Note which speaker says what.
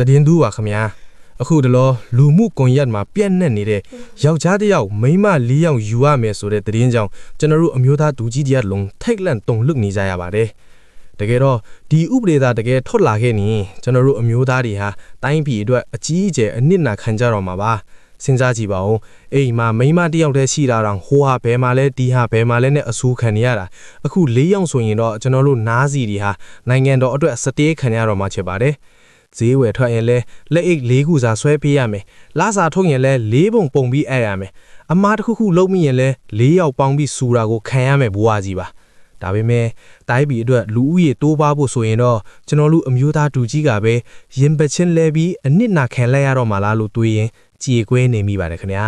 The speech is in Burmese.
Speaker 1: တည်င်းသူပါခမညာအခုတလောလူမှုကွန်ရက်မှာပြန့်နှံ့နေတဲ့ယောက်ျားတစ်ယောက်မိန်းမ၄ယောက်ယူရမယ်ဆိုတဲ့တည်င်းကြောင့်ကျွန်တော်တို့အမျိုးသားဒူကြီးတရားလုံးထိတ်လန့်တုန်လှုပ်နေကြရပါတယ်တကယ်တော့ဒီဥပဒေသားတကယ်ထွက်လာခဲ့ရင်ကျွန်တော်တို့အမျိုးသားတွေဟာတိုင်းပြည်အတွက်အကြီးအကျယ်အနစ်နာခံကြတော့မှာပါစဉ်းစားကြည့်ပါဦးအိမ်မှာမိန်းမတစ်ယောက်တည်းရှိတာတော့ဟိုဟာဘယ်မှာလဲဒီဟာဘယ်မှာလဲနဲ့အဆူခံနေရတာအခု၄ယောက်ဆိုရင်တော့ကျွန်တော်တို့နားစီတွေဟာနိုင်ငံတော်အတွက်စတေးခံရတော့မှာဖြစ်ပါတယ်ဈေးဝယ်ထွက်ရင်လဲလက်အိတ်၄ခုစာဆွဲပေးရမယ်လစာထုတ်ရင်လဲ၄ပုံပုံပြီးအဲ့ရမယ်အမားတစ်ခုခုလုံးမိရင်လဲ၄ယောက်ပေါင်းပြီးစူတာကိုခံရမယ်ဘွားကြီးပါဒါပေမဲ့တိုင်းပြည်အတွက်လူဦးရေတိုးပွားဖို့ဆိုရင်တော့ကျွန်တော်တို့အမျိုးသားဒူကြီးကပဲရင်ပချင်းလဲပြီးအနစ်နာခံလိုက်ရတော့မှလားလို့တွေးရင်ကြေကွဲနေမိပါတယ်ခင်ဗျာ